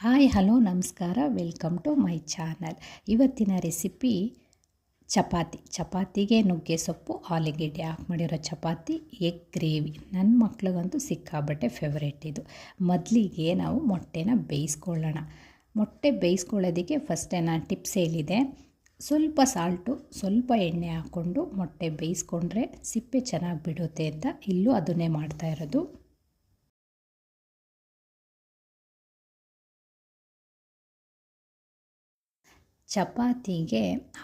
Hi hello ನಮಸ್ಕಾರ, welcome to my channel. ಇವತ್ತಿನ recipe ಚಪಾತಿಗೆ ನುಗ್ಗೆ ಸೊಪ್ಪು ಆಲೂಗೆಡ್ಡೆ ಹಾಕಿ ಮಾಡಿರೋ ಚಪಾತಿ, ಎಗ್ ಗ್ರೇವಿ. ನನ್ನ ಮಕ್ಳಿಗಂತೂ ಸಿಕ್ಕಾಬಟ್ಟೆ ಫೇವ್ರೇಟ್ ಇದು. ಮೊದಲಿಗೆ ನಾವು ಮೊಟ್ಟೆನ ಬೇಯಿಸ್ಕೊಳ್ಳೋಣ. ಮೊಟ್ಟೆ ಬೇಯಿಸ್ಕೊಳ್ಳೋದಕ್ಕೆ ಫಸ್ಟೇ ನಾನು ಟಿಪ್ಸ್ ಹೇಳಿದೆ. ಸ್ವಲ್ಪ ಸಾಲ್ಟು, ಸ್ವಲ್ಪ ಎಣ್ಣೆ ಹಾಕ್ಕೊಂಡು ಮೊಟ್ಟೆ ಬೇಯಿಸ್ಕೊಂಡ್ರೆ ಸಿಪ್ಪೆ ಚೆನ್ನಾಗಿ ಬಿಡುತ್ತೆ ಅಂತ ಇಲ್ಲೂ ಅದನ್ನೇ ಮಾಡ್ತಾ ಇರೋದು. ಚಪಾತಿಗೆ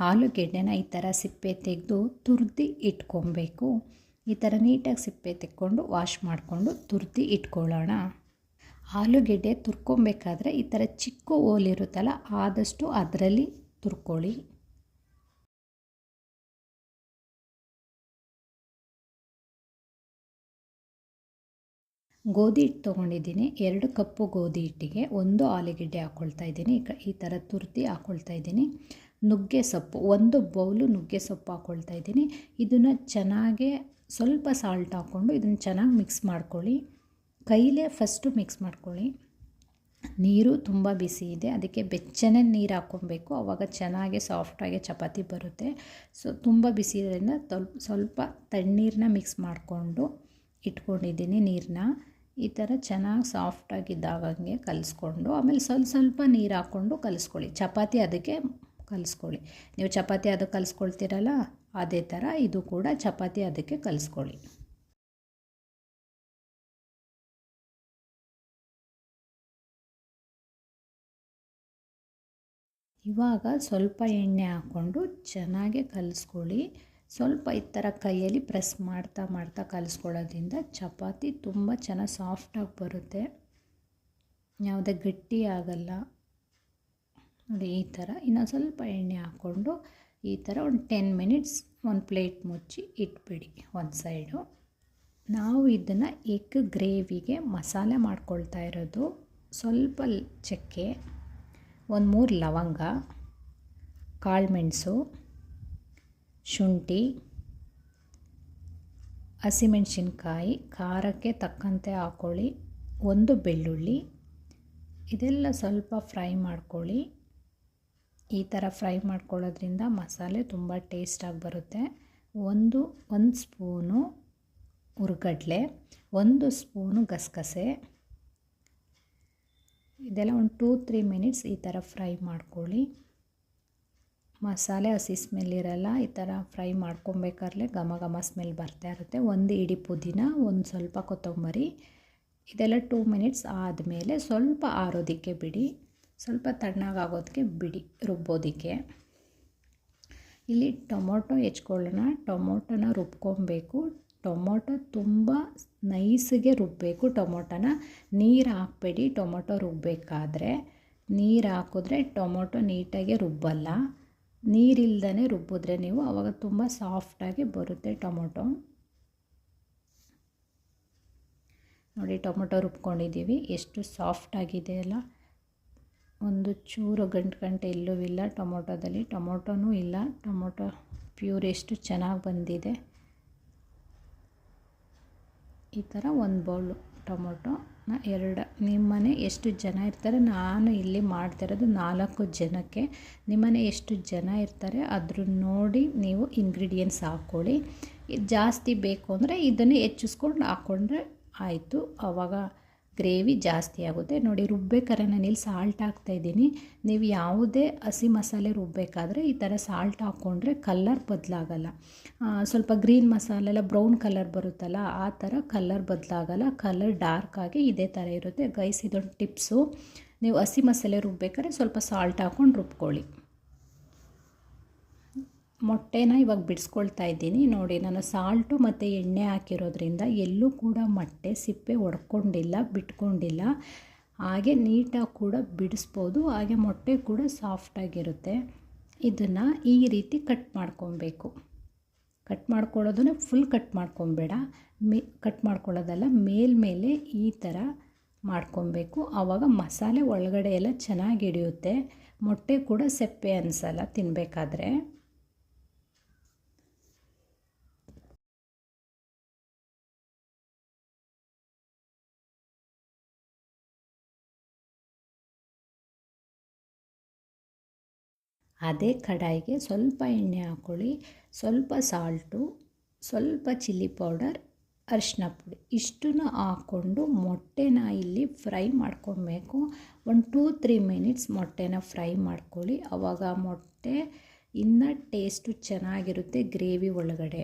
ಆಲೂಗೆಡ್ಡೆನ ಈ ಥರ ಸಿಪ್ಪೆ ತೆಗೆದು ತುರಿದು ಇಟ್ಕೊಬೇಕು. ಈ ಥರ ನೀಟಾಗಿ ಸಿಪ್ಪೆ ತೆಕ್ಕೊಂಡು ವಾಶ್ ಮಾಡಿಕೊಂಡು ತುರಿದು ಇಟ್ಕೊಳ್ಳೋಣ. ಆಲೂಗೆಡ್ಡೆ ತುರ್ಕೊಬೇಕಾದ್ರೆ ಈ ಥರ ಚಿಕ್ಕ ಹೋಲಿರುತ್ತಲ್ಲ, ಆದಷ್ಟು ಅದರಲ್ಲಿ ತುರ್ಕೊಳ್ಳಿ. ಗೋಧಿ ಹಿಟ್ಟು ತೊಗೊಂಡಿದ್ದೀನಿ. 2 ಕಪ್ಪು ಗೋಧಿ ಹಿಟ್ಟಿಗೆ 1 ಆಲೂಗೆಡ್ಡೆ ಹಾಕ್ಕೊಳ್ತಾ ಇದ್ದೀನಿ. ಈ ಥರ ತುರಿದು ಹಾಕ್ಕೊಳ್ತಾ ಇದ್ದೀನಿ. ನುಗ್ಗೆ ಸೊಪ್ಪು 1 ಬೌಲು ನುಗ್ಗೆ ಸೊಪ್ಪು ಹಾಕ್ಕೊಳ್ತಾ ಇದ್ದೀನಿ. ಇದನ್ನು ಚೆನ್ನಾಗೆ ಸ್ವಲ್ಪ ಸಾಲ್ಟ್ ಹಾಕ್ಕೊಂಡು ಇದನ್ನು ಚೆನ್ನಾಗಿ ಮಿಕ್ಸ್ ಮಾಡ್ಕೊಳ್ಳಿ. ಕೈಲೇ ಫಸ್ಟು ಮಿಕ್ಸ್ ಮಾಡ್ಕೊಳ್ಳಿ. ನೀರು ತುಂಬ ಬಿಸಿ ಇದೆ, ಅದಕ್ಕೆ ಬೆಚ್ಚನೆ ನೀರು ಹಾಕ್ಕೊಬೇಕು. ಆವಾಗ ಚೆನ್ನಾಗಿ ಸಾಫ್ಟಾಗಿ ಚಪಾತಿ ಬರುತ್ತೆ. ಸೊ ತುಂಬ ಬಿಸಿ ಇರೋದ್ರಿಂದ ಸ್ವಲ್ಪ ತಣ್ಣೀರನ್ನ ಮಿಕ್ಸ್ ಮಾಡಿಕೊಂಡು ಇಟ್ಕೊಂಡಿದ್ದೀನಿ. ನೀರನ್ನ ಈ ಥರ ಚೆನ್ನಾಗಿ ಸಾಫ್ಟಾಗಿದ್ದಾಗಂಗೆ ಕಲಿಸ್ಕೊಂಡು ಆಮೇಲೆ ಸ್ವಲ್ಪ ನೀರು ಹಾಕ್ಕೊಂಡು ಕಲಿಸ್ಕೊಳ್ಳಿ. ಚಪಾತಿ ಅದಕ್ಕೆ ಕಲಿಸ್ಕೊಳ್ಳಿ. ನೀವು ಚಪಾತಿ ಅದಕ್ಕೆ ಕಲಿಸ್ಕೊಳ್ತೀರಲ್ಲ, ಅದೇ ಥರ ಇದು ಕೂಡ ಚಪಾತಿ ಅದಕ್ಕೆ ಕಲಿಸ್ಕೊಳ್ಳಿ. ಇವಾಗ ಸ್ವಲ್ಪ ಎಣ್ಣೆ ಹಾಕ್ಕೊಂಡು ಚೆನ್ನಾಗಿ ಕಲಿಸ್ಕೊಳ್ಳಿ. ಸ್ವಲ್ಪ ಈ ಥರ ಕೈಯಲ್ಲಿ ಪ್ರೆಸ್ ಮಾಡ್ತಾ ಕಲಿಸ್ಕೊಳ್ಳೋದ್ರಿಂದ ಚಪಾತಿ ತುಂಬ ಚೆನ್ನಾಗಿ ಸಾಫ್ಟಾಗಿ ಬರುತ್ತೆ, ಯಾವುದೇ ಗಟ್ಟಿ ಆಗಲ್ಲ. ನೋಡಿ ಈ ಥರ ಇನ್ನೊಂದು ಸ್ವಲ್ಪ ಎಣ್ಣೆ ಹಾಕ್ಕೊಂಡು ಈ ಥರ ಒಂದು 10 ಮಿನಿಟ್ಸ್ ಒಂದು ಪ್ಲೇಟ್ ಮುಚ್ಚಿ ಇಟ್ಬಿಡಿ ಒಂದು ಸೈಡು. ನಾವು ಇದನ್ನು ಎಗ್ ಗ್ರೇವಿಗೆ ಮಸಾಲೆ ಮಾಡ್ಕೊಳ್ತಾ ಇರೋದು. ಸ್ವಲ್ಪ ಚಕ್ಕೆ, 1-3 ಲವಂಗ, ಕಾಳುಮೆಣಸು, ಶುಂಠಿ, ಹಸಿಮೆಣಸಿನ್ಕಾಯಿ ಖಾರಕ್ಕೆ ತಕ್ಕಂತೆ ಹಾಕ್ಕೊಳ್ಳಿ, 1 ಬೆಳ್ಳುಳ್ಳಿ. ಇದೆಲ್ಲ ಸ್ವಲ್ಪ ಫ್ರೈ ಮಾಡ್ಕೊಳ್ಳಿ. ಈ ಥರ ಫ್ರೈ ಮಾಡ್ಕೊಳ್ಳೋದ್ರಿಂದ ಮಸಾಲೆ ತುಂಬ ಟೇಸ್ಟಾಗಿ ಬರುತ್ತೆ. ಒಂದು ಸ್ಪೂನು ಹುರ್ಗಡ್ಲೆ, 1 ಸ್ಪೂನು ಗಸಗಸೆ. ಇದೆಲ್ಲ ಒಂದು 2-3 ಮಿನಿಟ್ಸ್ ಈ ಥರ ಫ್ರೈ ಮಾಡ್ಕೊಳ್ಳಿ. ಮಸಾಲೆ ಹಸಿ ಸ್ಮೆಲ್ ಇರಲ್ಲ. ಈ ಥರ ಫ್ರೈ ಮಾಡ್ಕೊಬೇಕಾದ್ರೆ ಘಮ ಸ್ಮೆಲ್ ಬರ್ತಾ ಇರುತ್ತೆ. 1 ಇಡೀ ಪುದೀನ, ಸ್ವಲ್ಪ ಕೊತ್ತಂಬರಿ. ಇದೆಲ್ಲ 2 ಮಿನಿಟ್ಸ್ ಆದಮೇಲೆ ಸ್ವಲ್ಪ ಆರೋದಕ್ಕೆ ಬಿಡಿ, ಸ್ವಲ್ಪ ತಣ್ಣಗಾಗೋದಕ್ಕೆ ಬಿಡಿ ರುಬ್ಬೋದಕ್ಕೆ. ಇಲ್ಲಿ ಟೊಮೊಟೊ ಹೆಚ್ಕೊಳ್ಳೋಣ. ಟೊಮೊಟೊನ ರುಬ್ಕೊಬೇಕು. ಟೊಮೊಟೊ ತುಂಬ ನೈಸಿಗೆ ರುಬ್ಬಬೇಕು. ಟೊಮೊಟೊನ ನೀರು ಹಾಕಬೇಡಿ. ಟೊಮೊಟೊ ರುಬ್ಬಬೇಕಾದ್ರೆ ನೀರು ಹಾಕಿದ್ರೆ ಟೊಮೊಟೊ ನೀಟಾಗಿ ರುಬ್ಬಲ್ಲ. ನೀರಿಲ್ದೇ ರುಬ್ಬಿದ್ರೆ ನೀವು ಆವಾಗ ತುಂಬ ಸಾಫ್ಟಾಗಿ ಬರುತ್ತೆ ಟೊಮೊಟೊ. ನೋಡಿ ಟೊಮೊಟೊ ರುಬ್ಕೊಂಡಿದ್ದೀವಿ, ಎಷ್ಟು ಸಾಫ್ಟಾಗಿದೆ ಅಲ್ಲ. ಒಂದು ಚೂರು ಗಂಟೆ ಎಲ್ಲೂ ಇಲ್ಲ ಟೊಮೊಟೊದಲ್ಲಿ. ಟೊಮೊಟೊನೂ ಇಲ್ಲ, ಟೊಮೊಟೊ ಪ್ಯೂರ್ ಎಷ್ಟು ಚೆನ್ನಾಗಿ ಬಂದಿದೆ. ಈ ಥರ 1 ಬೌಲು ಟೊಮೊಟೊನ ನಿಮ್ಮನೆ ಎಷ್ಟು ಜನ ಇರ್ತಾರೆ, ನಾನು ಇಲ್ಲಿ ಮಾಡ್ತಿರೋದು 4 ಜನಕ್ಕೆ. ನಿಮ್ಮನೆ ಎಷ್ಟು ಜನ ಇರ್ತಾರೆ ಅದ್ರ ನೋಡಿ ನೀವು ಇಂಗ್ರೀಡಿಯೆಂಟ್ಸ್ ಹಾಕ್ಕೊಳ್ಳಿ. ಜಾಸ್ತಿ ಬೇಕು ಅಂದರೆ ಇದನ್ನು ಹೆಚ್ಚಿಸ್ಕೊಂಡು ಹಾಕ್ಕೊಂಡ್ರೆ ಆಯಿತು, ಆವಾಗ ಗ್ರೇವಿ ಜಾಸ್ತಿ ಆಗುತ್ತೆ. ನೋಡಿ ರುಬ್ಬೇಕಾದ್ರೆ ನಾನಿಲ್ಲಿ ಸಾಲ್ಟ್ ಹಾಕ್ತಾಯಿದ್ದೀನಿ. ನೀವು ಯಾವುದೇ ಹಸಿ ಮಸಾಲೆ ರುಬ್ಬೇಕಾದ್ರೆ ಈ ಥರ ಸಾಲ್ಟ್ ಹಾಕ್ಕೊಂಡ್ರೆ ಕಲ್ಲರ್ ಬದಲಾಗಲ್ಲ. ಸ್ವಲ್ಪ ಗ್ರೀನ್ ಮಸಾಲೆ ಎಲ್ಲ ಬ್ರೌನ್ ಕಲರ್ ಬರುತ್ತಲ್ಲ, ಆ ಥರ ಕಲರ್ ಬದಲಾಗಲ್ಲ. ಕಲರ್ ಡಾರ್ಕಾಗಿ ಇದೇ ಥರ ಇರುತ್ತೆ. ಗೈಸ್ ಇದೊಂದು ಟಿಪ್ಸು. ನೀವು ಹಸಿ ಮಸಾಲೆ ರುಬ್ಬೇಕಾದ್ರೆ ಸ್ವಲ್ಪ ಸಾಲ್ಟ್ ಹಾಕ್ಕೊಂಡು ರುಬ್ಕೊಳ್ಳಿ. ಮೊಟ್ಟೆನ ಇವಾಗ ಬಿಡಿಸ್ಕೊಳ್ತಾ ಇದ್ದೀನಿ. ನೋಡಿ ನಾನು ಸಾಲ್ಟು ಮತ್ತು ಎಣ್ಣೆ ಹಾಕಿರೋದ್ರಿಂದ ಎಲ್ಲೂ ಕೂಡ ಮೊಟ್ಟೆ ಸಿಪ್ಪೆ ಒಡ್ಕೊಂಡಿಲ್ಲ, ಬಿಟ್ಕೊಂಡಿಲ್ಲ. ಹಾಗೆ ನೀಟಾಗಿ ಕೂಡ ಬಿಡಿಸ್ಬೋದು, ಹಾಗೆ ಮೊಟ್ಟೆ ಕೂಡ ಸಾಫ್ಟಾಗಿರುತ್ತೆ. ಇದನ್ನು ಈ ರೀತಿ ಕಟ್ ಮಾಡ್ಕೊಬೇಕು. ಕಟ್ ಮಾಡ್ಕೊಳ್ಳೋದನ್ನು ಫುಲ್ ಕಟ್ ಮಾಡ್ಕೊಬೇಡ, ಕಟ್ ಮಾಡ್ಕೊಳ್ಳೋದಲ್ಲ, ಮೇಲ್ಮೇಲೆ ಈ ಥರ ಮಾಡ್ಕೊಬೇಕು. ಆವಾಗ ಮಸಾಲೆ ಒಳಗಡೆ ಎಲ್ಲ ಚೆನ್ನಾಗಿ ಹಿಡಿಯುತ್ತೆ. ಮೊಟ್ಟೆ ಕೂಡ ಸಪ್ಪೆ ಅನಿಸಲ್ಲ ತಿನ್ನಬೇಕಾದ್ರೆ. ಅದೇ ಕಡಾಯಿಗೆ ಸ್ವಲ್ಪ ಎಣ್ಣೆ ಹಾಕ್ಕೊಳ್ಳಿ, ಸ್ವಲ್ಪ ಸಾಲ್ಟು, ಸ್ವಲ್ಪ ಚಿಲ್ಲಿ ಪೌಡರ್, ಅರಿಶಿನ ಪುಡಿ ಇಷ್ಟನ್ನು ಹಾಕ್ಕೊಂಡು ಮೊಟ್ಟೆನ ಇಲ್ಲಿ ಫ್ರೈ ಮಾಡ್ಕೊಬೇಕು. 1-3 ಮಿನಿಟ್ಸ್ ಮೊಟ್ಟೆನ ಫ್ರೈ ಮಾಡ್ಕೊಳ್ಳಿ. ಆವಾಗ ಮೊಟ್ಟೆ ಇನ್ನೂ ಟೇಸ್ಟು ಚೆನ್ನಾಗಿರುತ್ತೆ ಗ್ರೇವಿ ಒಳಗಡೆ.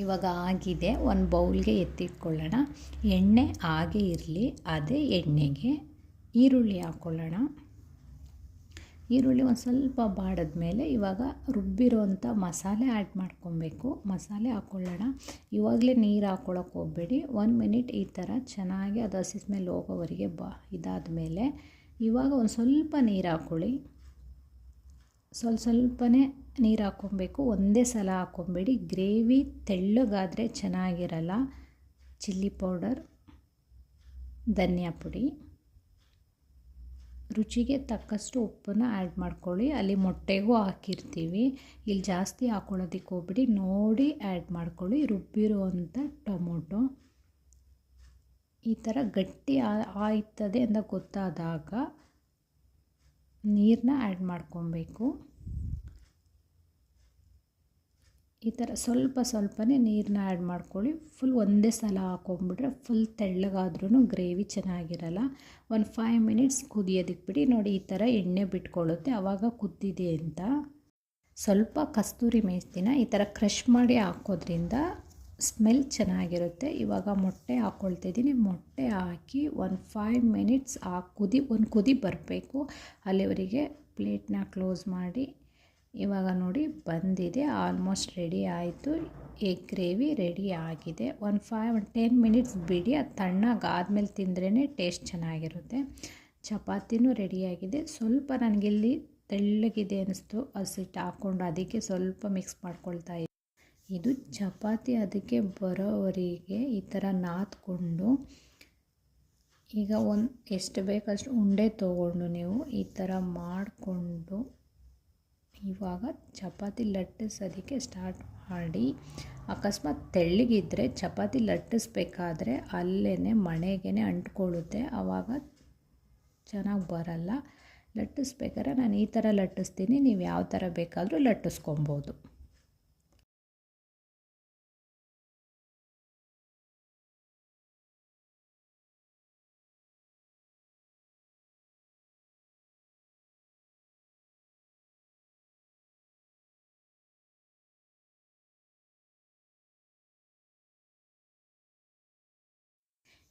ಇವಾಗ ಆಗಿದೆ, ಒಂದು ಬೌಲ್ಗೆ ಎತ್ತಿಟ್ಕೊಳ್ಳೋಣ. ಎಣ್ಣೆ ಹಾಗೇ ಇರಲಿ. ಅದೇ ಎಣ್ಣೆಗೆ ಈರುಳ್ಳಿ ಹಾಕ್ಕೊಳ್ಳೋಣ. ಈರುಳ್ಳಿ ಒಂದು ಸ್ವಲ್ಪ ಬಾಡಿದ್ಮೇಲೆ ಇವಾಗ ರುಬ್ಬಿರೋಂಥ ಮಸಾಲೆ ಆ್ಯಡ್ ಮಾಡ್ಕೊಬೇಕು. ಮಸಾಲೆ ಹಾಕ್ಕೊಳ್ಳೋಣ. ಇವಾಗಲೇ ನೀರು ಹಾಕ್ಕೊಳಕ್ಕೆ ಹೋಗಬೇಡಿ. 1 ಮಿನಿಟ್ ಈ ಥರ ಚೆನ್ನಾಗಿ ಅದು ಹಸಿ ಸ್ಮೆಲ್ ಹೋಗೋವರೆಗೆ ಇದಾದಮೇಲೆ ಇವಾಗ ಒಂದು ಸ್ವಲ್ಪ ನೀರು ಹಾಕ್ಕೊಳ್ಳಿ. ಸ್ವಲ್ಪನೇ ನೀರು ಹಾಕ್ಕೊಬೇಕು, ಒಂದೇ ಸಲ ಹಾಕ್ಕೊಬೇಡಿ. ಗ್ರೇವಿ ತೆಳ್ಳಗಾದರೆ ಚೆನ್ನಾಗಿರಲ್ಲ. ಚಿಲ್ಲಿ ಪೌಡರ್, ಧನಿಯಾ ಪುಡಿ, ರುಚಿಗೆ ತಕ್ಕಷ್ಟು ಉಪ್ಪನ್ನು ಆ್ಯಡ್ ಮಾಡ್ಕೊಳ್ಳಿ. ಅಲ್ಲಿ ಮೊಟ್ಟೆಗೂ ಹಾಕಿರ್ತೀವಿ, ಇಲ್ಲಿ ಜಾಸ್ತಿ ಹಾಕ್ಕೊಳ್ಳೋದಕ್ಕೆ ಹೋಗ್ಬಿಡಿ, ನೋಡಿ ಆ್ಯಡ್ ಮಾಡ್ಕೊಳ್ಳಿ. ರುಬ್ಬಿರುವಂಥ ಟೊಮೊಟೊ ಈ ಥರ ಗಟ್ಟಿ ಆಯ್ತದೆ ಅಂತ ಗೊತ್ತಾದಾಗ ನೀರನ್ನ ಆ್ಯಡ್ ಮಾಡ್ಕೊಬೇಕು. ಈ ಥರ ಸ್ವಲ್ಪನೇ ನೀರನ್ನ ಆ್ಯಡ್ ಮಾಡ್ಕೊಳ್ಳಿ. ಫುಲ್ ಒಂದೇ ಸಲ ಹಾಕ್ಕೊಂಬಿಟ್ರೆ ಫುಲ್ ತೆಳ್ಳಗಾದ್ರೂ ಗ್ರೇವಿ ಚೆನ್ನಾಗಿರಲ್ಲ. 5 ಮಿನಿಟ್ಸ್ ಕುದಿಯೋದಕ್ಕೆ ಬಿಡಿ. ನೋಡಿ ಈ ಥರ ಎಣ್ಣೆ ಬಿಟ್ಕೊಳ್ಳುತ್ತೆ, ಆವಾಗ ಕುದ್ದಿದೆ ಅಂತ. ಸ್ವಲ್ಪ ಕಸ್ತೂರಿ ಮೆಂತಿನ ಈ ಥರ ಕ್ರಷ್ ಮಾಡಿ ಹಾಕೋದ್ರಿಂದ ಸ್ಮೆಲ್ ಚೆನ್ನಾಗಿರುತ್ತೆ. ಇವಾಗ ಮೊಟ್ಟೆ ಹಾಕ್ಕೊಳ್ತಾಯಿದ್ದೀನಿ. ಮೊಟ್ಟೆ ಹಾಕಿ 5 ಮಿನಿಟ್ಸ್ ಒಂದು ಕುದಿ ಬರಬೇಕು. ಅಲ್ಲಿವರೆಗೆ ಪ್ಲೇಟ್ನ ಕ್ಲೋಸ್ ಮಾಡಿ. ಇವಾಗ ನೋಡಿ ಬಂದಿದೆ, ಆಲ್ಮೋಸ್ಟ್ ರೆಡಿ ಆಯಿತು. ಎಗ್ ಗ್ರೇವಿ ರೆಡಿ ಆಗಿದೆ. 10 ಮಿನಿಟ್ಸ್ ಬಿಡಿ, ಅದು ತಣ್ಣಗಾದ್ಮೇಲೆ ತಿಂದ್ರೇ ಟೇಸ್ಟ್ ಚೆನ್ನಾಗಿರುತ್ತೆ. ಚಪಾತಿನೂ ರೆಡಿಯಾಗಿದೆ. ಸ್ವಲ್ಪ ನನಗಿಲ್ಲಿ ತೆಳ್ಳಗಿದೆ ಅನ್ನಿಸ್ತು, ಹಸಿಟ್ಟು ಹಾಕ್ಕೊಂಡು ಅದಕ್ಕೆ ಸ್ವಲ್ಪ ಮಿಕ್ಸ್ ಮಾಡ್ಕೊಳ್ತಾ ಇದ್ದೆ. ಇದು ಚಪಾತಿ ಅದಕ್ಕೆ ಬರೋವರೆಗೆ ಈ ಥರ ನಾದ್ಕೊಂಡು, ಈಗ ಎಷ್ಟು ಬೇಕಷ್ಟು ಉಂಡೆ ತೊಗೊಂಡು ನೀವು ಈ ಥರ ಮಾಡಿಕೊಂಡು ಇವಾಗ ಚಪಾತಿ ಲಟ್ಟಿಸೋದಕ್ಕೆ ಸ್ಟಾರ್ಟ್ ಮಾಡಿ. ಅಕಸ್ಮಾತ್ ತೆಳ್ಳಗಿದ್ದರೆ ಚಪಾತಿ ಲಟ್ಟಿಸ್ಬೇಕಾದ್ರೆ ಅಲ್ಲೇ ಮಣೆಗೆ ಅಂಟ್ಕೊಳ್ಳುತ್ತೆ, ಆವಾಗ ಚೆನ್ನಾಗಿ ಬರಲ್ಲ. ಲಟ್ಟಿಸ್ಬೇಕಾದ್ರೆ ನಾನು ಈ ಥರ ಲಟ್ಟಿಸ್ತೀನಿ, ನೀವು ಯಾವ ಥರ ಬೇಕಾದರೂ ಲಟ್ಟಿಸ್ಕೊಬೋದು.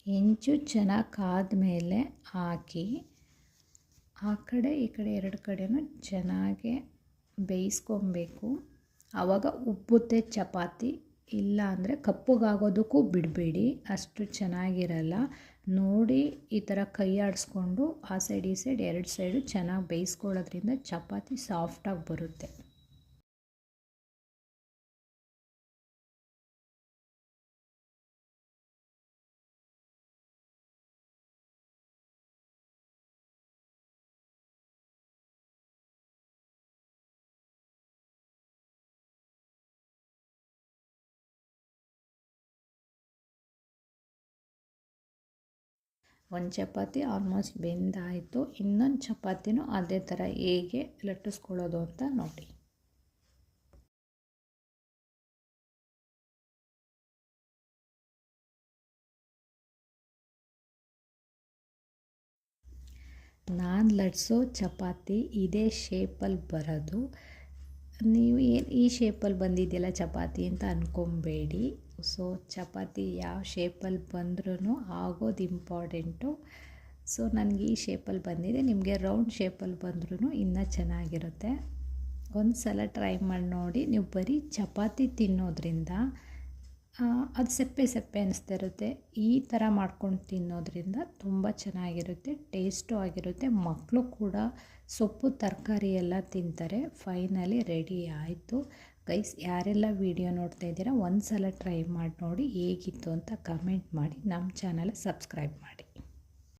ಹೆಂಚು ಚೆನ್ನಾಗಿ ಕಾದ್ಮೇಲೆ ಹಾಕಿ, ಆ ಕಡೆ ಈ ಕಡೆ 2 ಕಡೆನೂ ಚೆನ್ನಾಗಿ ಬೇಯಿಸ್ಕೊಬೇಕು. ಆವಾಗ ಉಬ್ಬುತ್ತೆ ಚಪಾತಿ. ಇಲ್ಲ ಅಂದರೆ ಕಪ್ಪಗಾಗೋದಕ್ಕೂ ಬಿಡಬೇಡಿ, ಅಷ್ಟು ಚೆನ್ನಾಗಿರಲ್ಲ. ನೋಡಿ ಈ ಥರ ಕೈ ಆಡಿಸ್ಕೊಂಡು ಆ ಸೈಡ್ ಈ ಸೈಡ್ 2 ಸೈಡು ಚೆನ್ನಾಗಿ ಬೇಯಿಸ್ಕೊಳ್ಳೋದ್ರಿಂದ ಚಪಾತಿ ಸಾಫ್ಟಾಗಿ ಬರುತ್ತೆ. ಒಂದು ಚಪಾತಿ ಆಲ್ಮೋಸ್ಟ್ ಬೆಂದಾಯಿತು. ಇನ್ನೊಂದು ಚಪಾತಿನೂ ಅದೇ ಥರ ಹೇಗೆ ಲಟ್ಟಿಸ್ಕೊಳ್ಳೋದು ಅಂತ ನೋಡಿ. ನಾನು ಲಟ್ಸೋ ಚಪಾತಿ ಇದೇ ಶೇಪಲ್ಲಿ ಬರೋದು. ನೀವು ಈ ಶೇಪಲ್ಲಿ ಬಂದಿದೆಯಲ್ಲ ಚಪಾತಿ ಅಂತ ಅಂದ್ಕೊಬೇಡಿ. ಸೊ ಚಪಾತಿ ಯಾವ ಶೇಪಲ್ಲಿ ಬಂದ್ರೂ ಆಗೋದು ಇಂಪಾರ್ಟೆಂಟು. ಸೊ ನನಗೆ ಈ ಶೇಪಲ್ಲಿ ಬಂದಿದೆ. ನಿಮಗೆ ರೌಂಡ್ ಶೇಪಲ್ಲಿ ಬಂದ್ರೂ ಇನ್ನೂ ಚೆನ್ನಾಗಿರುತ್ತೆ. ಒಂದು ಸಲ ಟ್ರೈ ಮಾಡಿ ನೋಡಿ. ನೀವು ಬರೀ ಚಪಾತಿ ತಿನ್ನೋದ್ರಿಂದ ಅದು ಸಪ್ಪೆ ಅನ್ನಿಸ್ತಾ ಇರುತ್ತೆ. ಈ ಥರ ಮಾಡ್ಕೊಂಡು ತಿನ್ನೋದ್ರಿಂದ ತುಂಬ ಚೆನ್ನಾಗಿರುತ್ತೆ, ಟೇಸ್ಟು ಆಗಿರುತ್ತೆ. ಮಕ್ಕಳು ಕೂಡ ಸೊಪ್ಪು ತರಕಾರಿ ಎಲ್ಲ ತಿಂತಾರೆ. ಫೈನಲಿ ರೆಡಿ ಆಯಿತು. ಗೈಸ್, ಯಾರೆಲ್ಲ ವಿಡಿಯೋ ನೋಡ್ತಾ ಇದ್ದೀರಾ ಒಂದು ಸಲ ಟ್ರೈ ಮಾಡಿ ನೋಡಿ, ಹೇಗಿತ್ತು ಅಂತ ಕಮೆಂಟ್ ಮಾಡಿ. ನಮ್ಮ ಚಾನಲ್ ಸಬ್ಸ್ಕ್ರೈಬ್ ಮಾಡಿ.